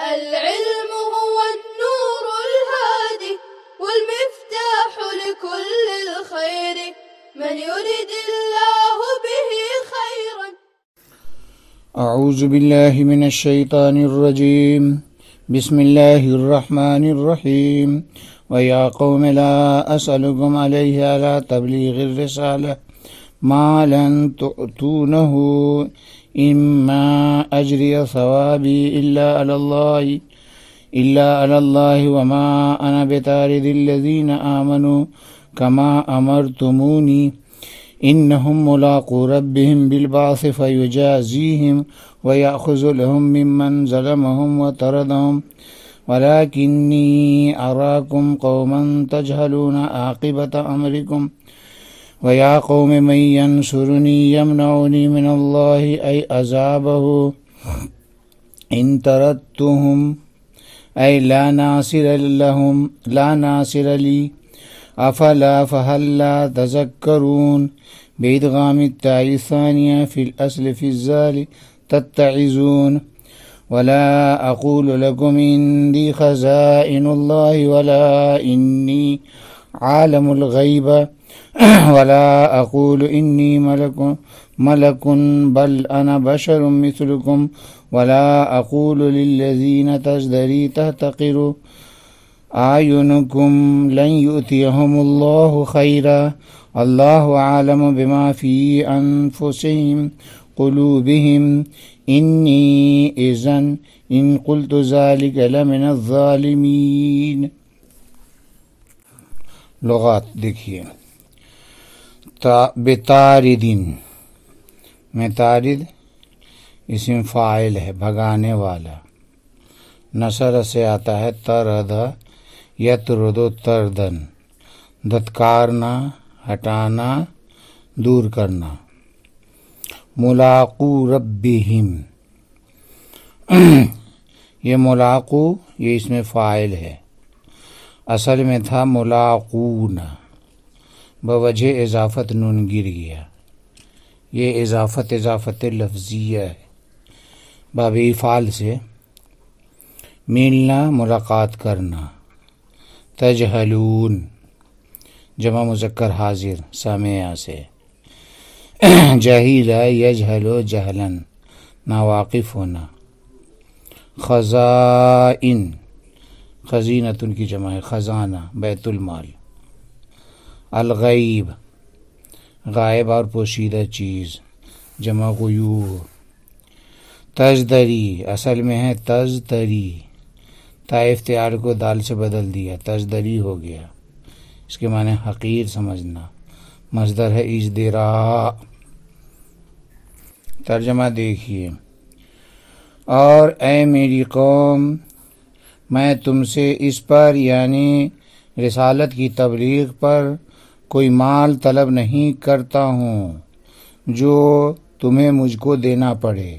العلم هو النور الهادي والمفتاح لكل الخير من يرد الله به خيرا. اعوذ باللہ من الشیطان الرجیم بسم اللہ الرحمن الرحیم وَيَا قَوْمِ لَا أَسْأَلُكُمْ عَلَيْهِ عَلَى تَبْلِيغِ الرِّسَالَةِ مَا لَن تُؤْتُونَهُ إِمَّا أَجْرِيَ ثَوَابِي إِلَّا عَلَى اللَّهِ وَمَا أَنَا بِطَارِدِ الَّذِينَ آمَنُوا كَمَا أَمَرْتُمُونِي إِنَّهُمْ مُلَاقُو رَبِّهِمْ بِالْبَعْثِ فَيُجَازِيهِمْ وَيَأْخُذُ لَهُم مِّمَّنْ ظَلَمَهُمْ وَطَرَدَهُمْ وَلَكِنِّي أَرَاكُمْ قَوْمًا تَجْهَلُونَ عَاقِبَةَ أَمْرِكُمْ وَيَا قَوْمِ مَن يَنصُرُنِي يَمْنَعُنِي مِنَ اللَّهِ أَيْ عَذَابَهُ إِن طَرَدتُّهُمْ أَيْ لَا نَاصِرَ لِي أَفَلَا فَهَلَّا تَذَكَّرُونَ بِإِدْغَامِ التَّاءِ الثَّانِيَةِ فِي الْأَصْلِ فِي الزَّالِ تَتَّعِظُونَ ولا أقول لكم عندي خزائن الله ولا إني عالم الغيب ولا أقول إني ملك بل أنا بشر مثلكم ولا أقول للذين تزدري تهتقر أعينكم لن يؤتيهم الله خيرا الله أعلم بما في أنفسهم قلوبهم إني إذن إن قلت ذلك لمن الظالمين. لغات دیکھیے. بطاردن میں طارد اسم فاعل ہے، بھگانے والا. نصر سے آتا ہے طرد یطرد طردن، دھتکارنا، ہٹانا، دور کرنا. ملاقو ربہم، یہ ملاقو یہ اس میں فاعل ہے، اصل میں تھا ملاقون، بوجہ اضافت نون گر گیا. یہ اضافت لفظیہ ہے، باب افعال سے ملنا، ملاقات کرنا. تجہلون جمع مذکر حاضر سامعہ سے. جہیل یجہل جہلن، ناواقف ہونا. خزائن خزینتن کی جمع ہے، خزانہ بیت المال. الغیب غائب اور پوشیدہ چیز، جمع غیوب. تزدری اصل میں ہے تزدری، تا افتعال کو دال سے بدل دیا، تزدری ہو گیا. اس کے معنی حقیر سمجھنا. مصدر ہے ازدراء. ترجمہ دیکھیے. اور اے میری قوم، میں تم سے اس پر یعنی رسالت کی تبلیغ پر کوئی مال طلب نہیں کرتا ہوں جو تمہیں مجھ کو دینا پڑے.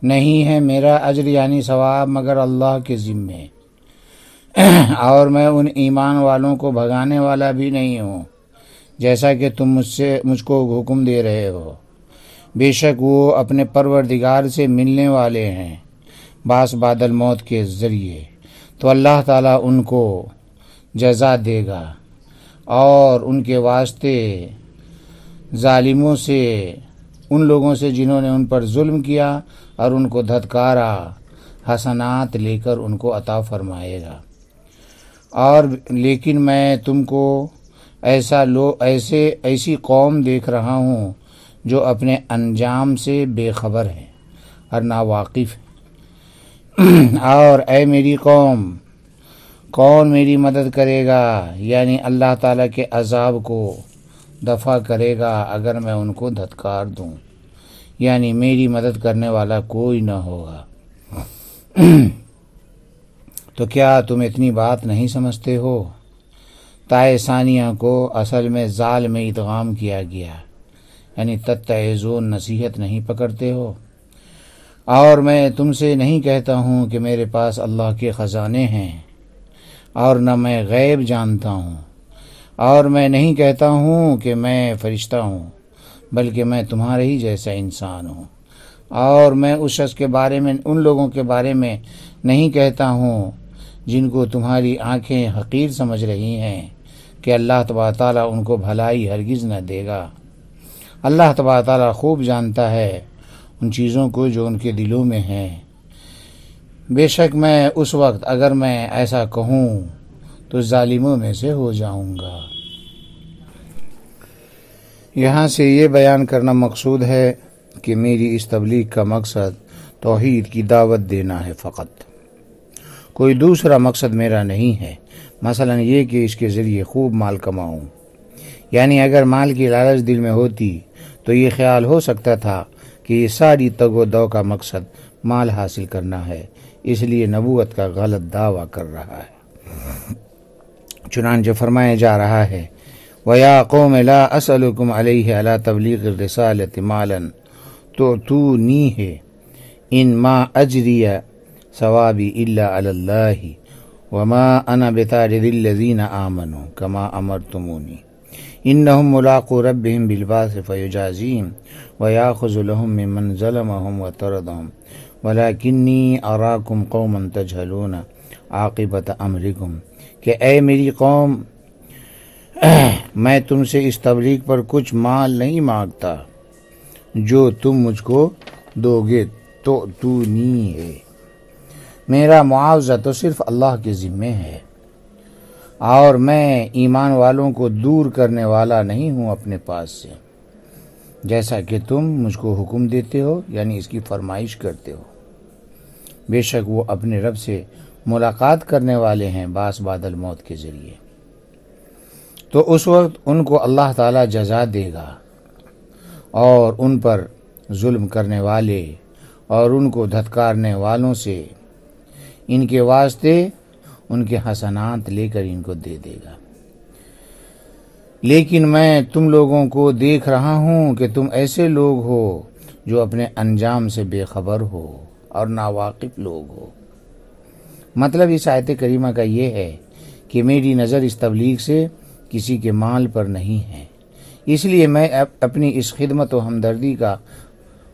نہیں ہے میرا اجر یعنی ثواب مگر اللہ کے ذمے، اور میں ان ایمان والوں کو بھگانے والا بھی نہیں ہوں جیسا کہ تم مجھ کو حکم دے رہے ہو. بے شک وہ اپنے پروردگار سے ملنے والے ہیں بعد الموت کے ذریعے، تو اللہ تعالیٰ ان کو جزا دے گا. اور ان کے واسطے ظالموں سے، ان لوگوں سے جنہوں نے ان پر ظلم کیا اور ان کو دھتکارا، حسنات لے کر ان کو عطا فرمائے گا. اور لیکن میں تم کو ایسی قوم دیکھ رہا ہوں جو اپنے انجام سے بے خبر ہے اور ناواقف ہے. اور اے میری قوم، کون میری مدد کرے گا یعنی اللہ تعالیٰ کے عذاب کو دفع کرے گا اگر میں ان کو دھتکار دوں، یعنی میری مدد کرنے والا کوئی نہ ہوگا. تو کیا تم اتنی بات نہیں سمجھتے ہو؟ تائے ثانیہ کو اصل میں زال میں ادغام کیا گیا، یعنی تتعظون، نصیحت نہیں پکڑتے ہو. اور میں تم سے نہیں کہتا ہوں کہ میرے پاس اللہ کے خزانے ہیں، اور نہ میں غیب جانتا ہوں، اور میں نہیں کہتا ہوں کہ میں فرشتہ ہوں، بلکہ میں تمہارے ہی جیسا انسان ہوں. اور میں اس شخص کے بارے میں ان لوگوں کے بارے میں نہیں کہتا ہوں جن کو تمہاری آنکھیں حقیر سمجھ رہی ہیں کہ اللہ تبارک تعالیٰ ان کو بھلائی ہرگز نہ دے گا۔ اللہ تبارک تعالیٰ خوب جانتا ہے ان چیزوں کو جو ان کے دلوں میں ہیں۔ بے شک میں اس وقت اگر میں ایسا کہوں تو ظالموں میں سے ہو جاؤں گا۔ یہاں سے یہ بیان کرنا مقصود ہے کہ میری اس تبلیغ کا مقصد توحید کی دعوت دینا ہے فقط، کوئی دوسرا مقصد میرا نہیں ہے۔ مثلا یہ کہ اس کے ذریعے خوب مال کماؤں، یعنی اگر مال کی لالچ دل میں ہوتی تو یہ خیال ہو سکتا تھا کہ یہ ساری تگ و دو کا مقصد مال حاصل کرنا ہے، اس لیے نبوت کا غلط دعویٰ کر رہا ہے۔ چنانچہ فرمایا جا رہا ہے وَيَا قَوْمَ لَا أَسْأَلُكُمْ عَلَيْهِ عَلَى تَبْلِيغِ الرِّسَالَةِ مَالًا تُؤْتُونِيهِ إِنْ مَا أَجْرِيَ ثَوَابِي إِلَّا عَلَى اللَّهِ وَمَا أَنَا بِطَارِدِ الَّذِينَ آمَنُوا كَمَا أَمَرْتُمُونِي إِنَّهُمْ مُلَاقُو رَبِّهِمْ بِالْبَعْثِ فَيُجَازِيهِمْ وَيَأْخُذُ لَهُم مِّمَّنْ ظَلَمَهُمْ وَطَرَدَهُمْ وَلَكِنِّي أَرَاكُمْ قَوْمًا تَجْهَلُونَ عَاقِبَةَ أَمْرِكُمْ کہ اے میری قوم، میں تم سے اس تبلیغ پر کچھ مال نہیں مانگتا جو تم مجھ کو دو گے، تو نہیں ہے، میرا معاوضہ تو صرف اللہ کے ذمے ہے، اور میں ایمان والوں کو دور کرنے والا نہیں ہوں اپنے پاس سے، جیسا کہ تم مجھ کو حکم دیتے ہو، یعنی اس کی فرمائش کرتے ہو۔ بے شک وہ اپنے رب سے ملاقات کرنے والے ہیں باس بعد الموت کے ذریعے، تو اس وقت ان کو اللہ تعالیٰ جزا دے گا، اور ان پر ظلم کرنے والے اور ان کو دھتکارنے والوں سے ان کے واسطے ان کے حسنات لے کر ان کو دے دے گا۔ لیکن میں تم لوگوں کو دیکھ رہا ہوں کہ تم ایسے لوگ ہو جو اپنے انجام سے بے خبر ہو اور ناواقف لوگ ہو۔ مطلب اس آیت کریمہ کا یہ ہے کہ میری نظر اس تبلیغ سے کسی کے مال پر نہیں ہے، اس لیے میں اپنی اس خدمت و ہمدردی کا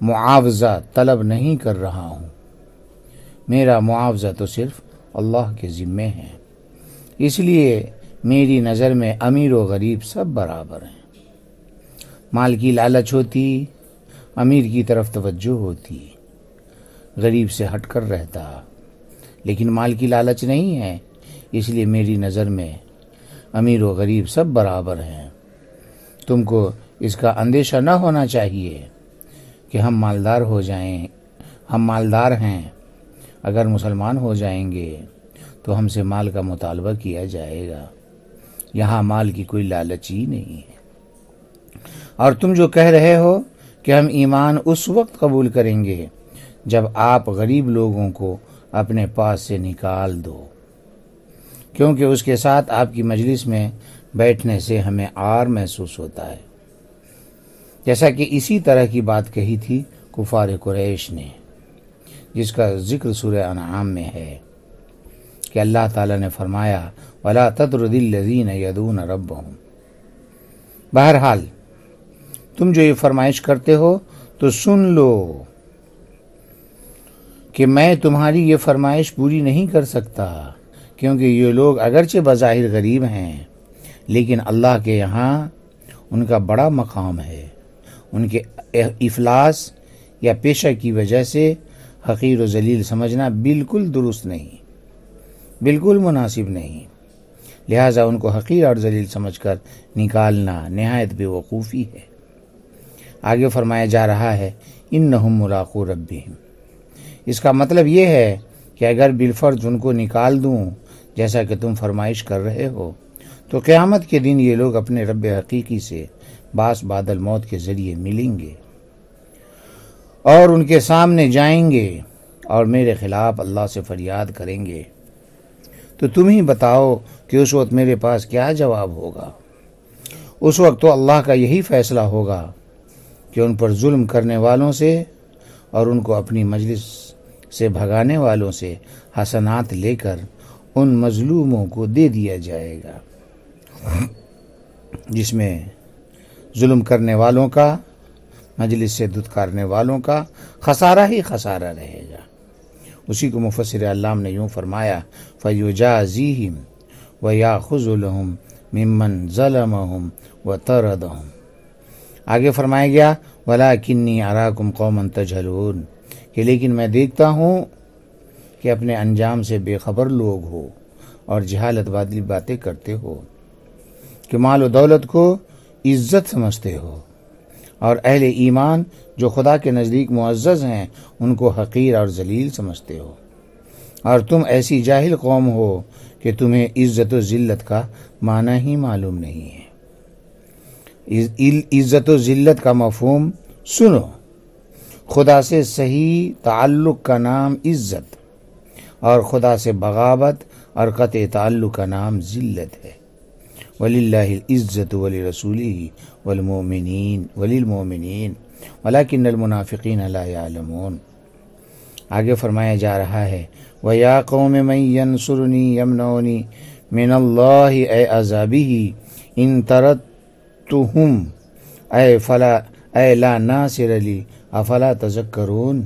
معاوضہ طلب نہیں کر رہا ہوں، میرا معاوضہ تو صرف اللہ کے ذمے ہے، اس لیے میری نظر میں امیر و غریب سب برابر ہیں۔ مال کی لالچ ہوتی، امیر کی طرف توجہ ہوتی، غریب سے ہٹ کر رہتا، لیکن مال کی لالچ نہیں ہے، اس لیے میری نظر میں امیر و غریب سب برابر ہیں۔ تم کو اس کا اندیشہ نہ ہونا چاہیے کہ ہم مالدار ہو جائیں، ہم مالدار ہیں، اگر مسلمان ہو جائیں گے تو ہم سے مال کا مطالبہ کیا جائے گا، یہاں مال کی کوئی لالچ ہی نہیں ہے۔ اور تم جو کہہ رہے ہو کہ ہم ایمان اس وقت قبول کریں گے جب آپ غریب لوگوں کو اپنے پاس سے نکال دو، کیونکہ اس کے ساتھ آپ کی مجلس میں بیٹھنے سے ہمیں عار محسوس ہوتا ہے، جیسا کہ اسی طرح کی بات کہی تھی کفار قریش نے، جس کا ذکر سورہ انعام میں ہے کہ اللہ تعالیٰ نے فرمایا وَلَا تَطْرُدِ الَّذِينَ يَدْعُونَ رَبَّهُمْ۔ بہرحال تم جو یہ فرمائش کرتے ہو تو سن لو کہ میں تمہاری یہ فرمائش پوری نہیں کر سکتا، کیونکہ یہ لوگ اگرچہ بظاہر غریب ہیں لیکن اللہ کے یہاں ان کا بڑا مقام ہے، ان کے افلاس یا پیشہ کی وجہ سے حقیر و ذلیل سمجھنا بالکل درست نہیں، بالکل مناسب نہیں، لہٰذا ان کو حقیر اور ذلیل سمجھ کر نکالنا نہایت بے وقوفی ہے۔ آگے فرمایا جا رہا ہے انہم ملاقو ربہم، اس کا مطلب یہ ہے کہ اگر بالفرض ان کو نکال دوں جیسا کہ تم فرمائش کر رہے ہو تو قیامت کے دن یہ لوگ اپنے رب حقیقی سے باس بعد الموت کے ذریعے ملیں گے اور ان کے سامنے جائیں گے اور میرے خلاف اللہ سے فریاد کریں گے، تو تم ہی بتاؤ کہ اس وقت میرے پاس کیا جواب ہوگا۔ اس وقت تو اللہ کا یہی فیصلہ ہوگا کہ ان پر ظلم کرنے والوں سے اور ان کو اپنی مجلس سے بھگانے والوں سے حسنات لے کر ان مظلوموں کو دے دیا جائے گا، جس میں ظلم کرنے والوں کا مجلس سے دھتکارنے والوں کا خسارہ ہی خسارہ رہے گا۔ اسی کو مفسر علام نے یوں فرمایا فَيُجَازِيهِمْ وَيَأْخُذُ لَهُمْ مِمَّنْ ظَلَمَهُمْ وَطَرَدَهُمْ۔ آگے فرمایا گیا وَلَكِنِّي أَرَاكُمْ قَوْمًا تَجْهَلُونَ، کہ لیکن میں دیکھتا ہوں کہ اپنے انجام سے بے خبر لوگ ہو اور جہالت والی باتیں کرتے ہو، کہ مال و دولت کو عزت سمجھتے ہو، اور اہل ایمان جو خدا کے نزدیک معزز ہیں ان کو حقیر اور ذلیل سمجھتے ہو، اور تم ایسی جاہل قوم ہو کہ تمہیں عزت و ذلت کا معنی ہی معلوم نہیں ہے۔ عزت و ذلت کا مفہوم سنو، خدا سے صحیح تعلق کا نام عزت، اور خدا سے بغاوت اور قطع تعلق کا نام ذلت ہے۔ وَلِلَّهِ الْعِزَّةُ وَلِرَسُولِهِ وَلِلْمُؤْمِنِينَ وَلَكِنَّ الْمُنَافِقِينَ لَا يَعْلَمُونَ۔ آگے فرمایا جا رہا ہے وَيَا قَوْمِ مَن يَنصُرُنِي يَمْنَعُنِي مِنَ اللَّهِ أَيْ عَذَابِهِ إِن طَرَدتُّهُمْ أَيْ لَا نَاصِرَ لِي أَفَلَا تَذَكَّرُونَ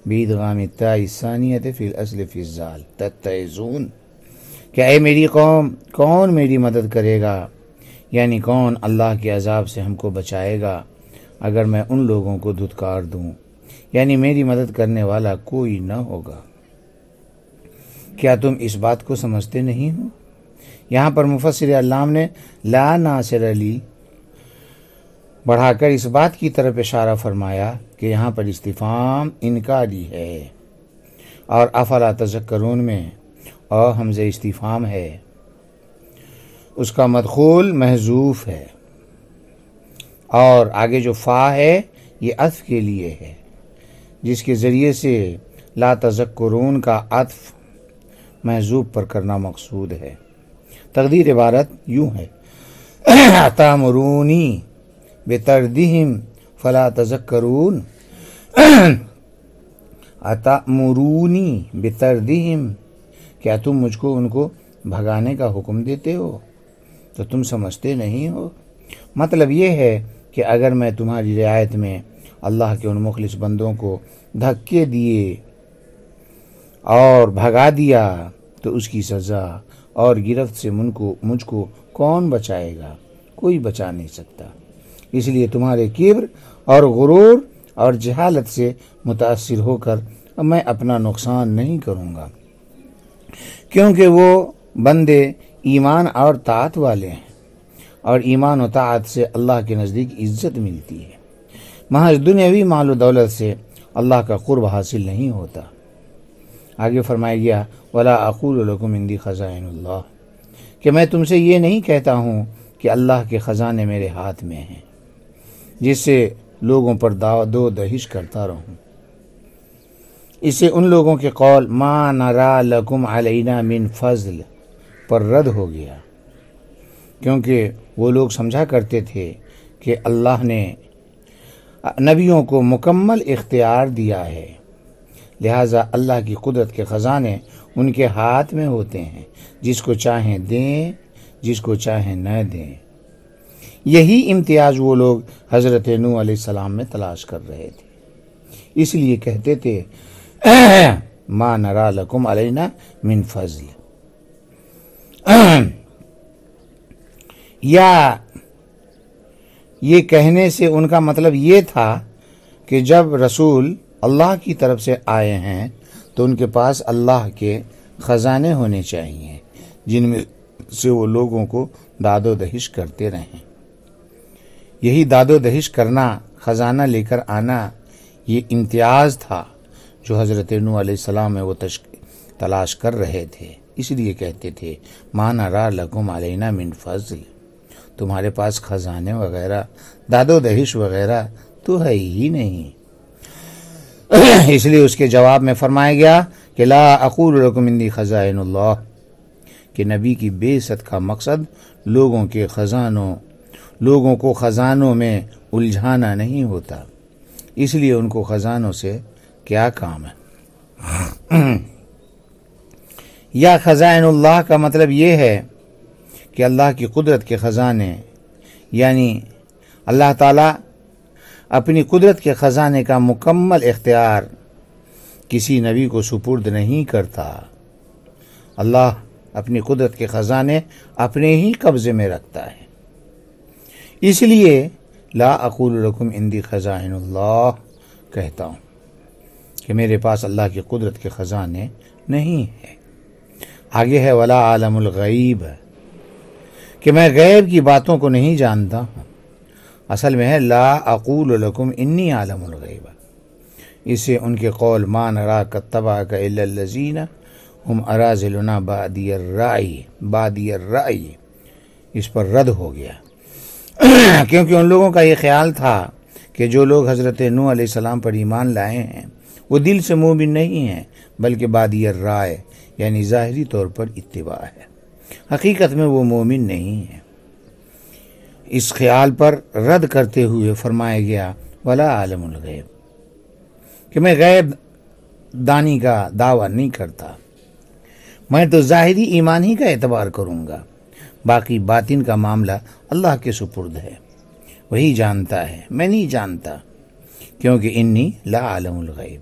بِإِدْغَامِ التَّاءِ الثَّانِيَةِ فِي الْأَصْلِ فِي الزَّالِ تَتَّعِظُونَ، کہ اے میری قوم، کون میری مدد کرے گا، یعنی کون اللہ کے عذاب سے ہم کو بچائے گا اگر میں ان لوگوں کو دھتکار دوں، یعنی میری مدد کرنے والا کوئی نہ ہوگا۔ کیا تم اس بات کو سمجھتے نہیں ہو؟ یہاں پر مفسر علام نے لا ناصر لی بڑھا کر اس بات کی طرف اشارہ فرمایا کہ یہاں پر استفہام انکاری ہے، اور افلا تذکرون میں اور حمزہ استفہام ہے، اس کا مدخول محذوف ہے، اور آگے جو فا ہے یہ عطف کے لیے ہے، جس کے ذریعے سے لا تذکرون کا عطف محذوف پر کرنا مقصود ہے۔ تقدیر عبارت یوں ہے اتامرونی بتردہم فلا تذکرون، اتامرونی بتردہم، کیا تم مجھ کو ان کو بھگانے کا حکم دیتے ہو تو تم سمجھتے نہیں ہو؟ مطلب یہ ہے کہ اگر میں تمہاری رعایت میں اللہ کے ان مخلص بندوں کو دھکے دیے اور بھگا دیا تو اس کی سزا اور گرفت سے مجھ کو کون بچائے گا؟ کوئی بچا نہیں سکتا۔ اس لیے تمہارے کبر اور غرور اور جہالت سے متاثر ہو کر میں اپنا نقصان نہیں کروں گا، کیونکہ وہ بندے ایمان اور طاعت والے ہیں، اور ایمان و طاعت سے اللہ کے نزدیک عزت ملتی ہے۔ محض دنیاوی مال و دولت سے اللہ کا قرب حاصل نہیں ہوتا۔ آگے فرمایا گیا وَلَا أَقُولُ لَكُمْ عِنْدِي خَزَائِنُ اللَّهِ، کہ میں تم سے یہ نہیں کہتا ہوں کہ اللہ کے خزانے میرے ہاتھ میں ہیں جس سے لوگوں پر دو دہش کرتا رہوں۔ اس سے ان لوگوں کے قول ما نرا لکم علینا من فضل پر رد ہو گیا، کیونکہ وہ لوگ سمجھا کرتے تھے کہ اللہ نے نبیوں کو مکمل اختیار دیا ہے، لہٰذا اللہ کی قدرت کے خزانے ان کے ہاتھ میں ہوتے ہیں، جس کو چاہیں دیں، جس کو چاہیں نہ دیں۔ یہی امتیاز وہ لوگ حضرت نوح علیہ السلام میں تلاش کر رہے تھے، اس لیے کہتے تھے ما نرا لکم علینا من فضل، یا یہ کہنے سے ان کا مطلب یہ تھا کہ جب رسول اللہ کی طرف سے آئے ہیں تو ان کے پاس اللہ کے خزانے ہونے چاہیے جن میں سے وہ لوگوں کو داد و دہش کرتے رہیں۔ یہی داد و دہش کرنا، خزانہ لے کر آنا، یہ امتیاز تھا جو حضرت نوح علیہ السلام میں وہ تلاش کر رہے تھے، اس لیے کہتے تھے ما نرا لکم علینا من فضل، تمہارے پاس خزانے وغیرہ، داد و دہش وغیرہ تو ہے ہی نہیں۔ اس لیے اس کے جواب میں فرمایا گیا کہ لا اقول لکم عندی خزائن اللہ، کہ نبی کی بعثت کا مقصد لوگوں کو خزانوں میں الجھانا نہیں ہوتا، اس لیے ان کو خزانوں سے کیا کام ہے۔ یا خزائن اللہ کا مطلب یہ ہے کہ اللہ کی قدرت کے خزانے، یعنی اللہ تعالیٰ اپنی قدرت کے خزانے کا مکمل اختیار کسی نبی کو سپرد نہیں کرتا۔ اللہ اپنی قدرت کے خزانے اپنے ہی قبضے میں رکھتا ہے۔ اس لیے لا اقول لکم عندی خزائن اللہ کہتا ہوں کہ میرے پاس اللہ کی قدرت کے خزانے نہیں ہیں۔ آگے ہے ولا عالم الغیب، کہ میں غیب کی باتوں کو نہیں جانتا ہوں۔ اصل میں ہے لا اقول لکم انی عالم الغیب، اس سے ان کے قول ما نراک اتبعک الا الذین ہم اراذلنا بادی الرأی اس پر رد ہو گیا، کیونکہ ان لوگوں کا یہ خیال تھا کہ جو لوگ حضرت نوح علیہ السلام پر ایمان لائے ہیں وہ دل سے مومن نہیں ہیں، بلکہ بادی الرائے یعنی ظاہری طور پر اتباع ہے، حقیقت میں وہ مومن نہیں ہیں۔ اس خیال پر رد کرتے ہوئے فرمایا گیا ولا عالم الغیب، کہ میں غیب دانی کا دعویٰ نہیں کرتا، میں تو ظاہری ایمان ہی کا اعتبار کروں گا، باقی باطن کا معاملہ اللہ کے سپرد ہے، وہی جانتا ہے، میں نہیں جانتا، کیونکہ انی لا عالم الغیب۔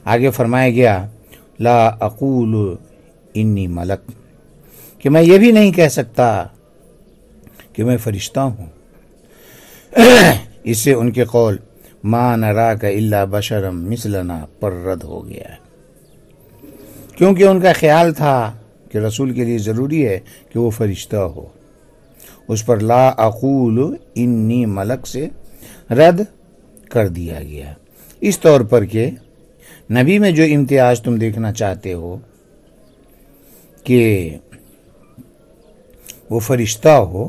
آگے فرمایا گیا لا اقول انی ملک، کہ میں یہ بھی نہیں کہہ سکتا کہ میں فرشتہ ہوں۔ اس سے ان کے قول ما نراک الا بشرا مثلنا پر رد ہو گیا ہے، کیونکہ ان کا خیال تھا کہ رسول کے لیے ضروری ہے کہ وہ فرشتہ ہو۔ اس پر لا اقول انی ملک سے رد کر دیا گیا، اس طور پر کہ نبی میں جو امتیاز تم دیکھنا چاہتے ہو کہ وہ فرشتہ ہو،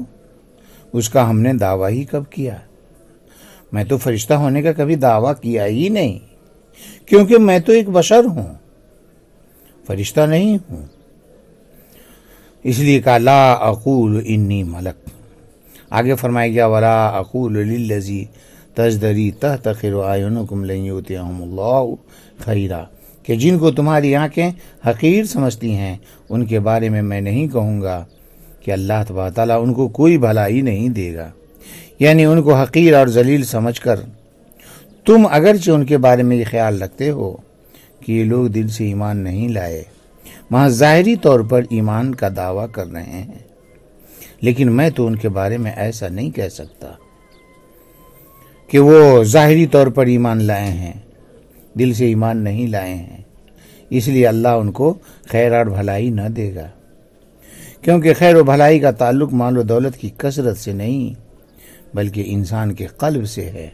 اس کا ہم نے دعویٰ ہی کب کیا؟ میں تو فرشتہ ہونے کا کبھی دعویٰ کیا ہی نہیں، کیونکہ میں تو ایک بشر ہوں، فرشتہ نہیں ہوں۔ اس لیے کہا لا اقول انی ملک۔ آگے فرمایا گیا ولا اقول للذی تزدری تحتقر اعینکم لن یؤتیہم اللہ خیرا، کہ جن کو تمہاری آنکھیں حقیر سمجھتی ہیں ان کے بارے میں میں نہیں کہوں گا کہ اللہ تبارک تعالیٰ ان کو کوئی بھلائی نہیں دے گا، یعنی ان کو حقیر اور ذلیل سمجھ کر تم اگرچہ ان کے بارے میں یہ خیال رکھتے ہو کہ یہ لوگ دل سے ایمان نہیں لائے، وہاں ظاہری طور پر ایمان کا دعویٰ کر رہے ہیں، لیکن میں تو ان کے بارے میں ایسا نہیں کہہ سکتا کہ وہ ظاہری طور پر ایمان لائے ہیں، دل سے ایمان نہیں لائے ہیں، اس لیے اللہ ان کو خیر اور بھلائی نہ دے گا، کیونکہ خیر و بھلائی کا تعلق مال و دولت کی کثرت سے نہیں بلکہ انسان کے قلب سے ہے،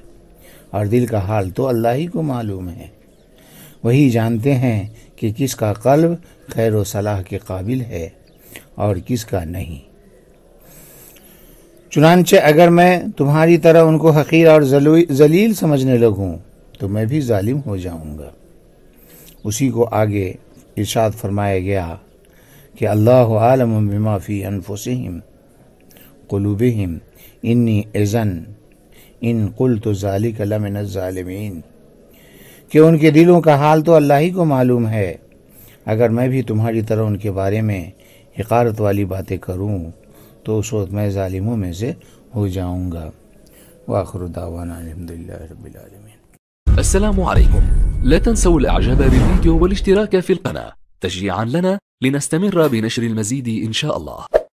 اور دل کا حال تو اللہ ہی کو معلوم ہے، وہی جانتے ہیں کہ کس کا قلب خیر و صلاح کے قابل ہے اور کس کا نہیں۔ چنانچہ اگر میں تمہاری طرح ان کو حقیر اور ذلیل سمجھنے لگوں تو میں بھی ظالم ہو جاؤں گا۔ اسی کو آگے ارشاد فرمایا گیا کہ اللہ عالم بما فی انفسہم قلوبہم انی اذن ان قلت ذلک لمن الظالمین، کہ ان کے دلوں کا حال تو اللہ ہی کو معلوم ہے، اگر میں بھی تمہاری طرح ان کے بارے میں حقارت والی باتیں کروں تو اس وقت میں ظالموں میں سے ہو جاؤں گا۔ وآخر دعوانا الحمدللہ رب العالمین۔ السلام عليكم، لا تنسوا الاعجاب بالفيديو والاشتراك في القناة تشجيعا لنا لنستمر بنشر المزيد إن شاء الله.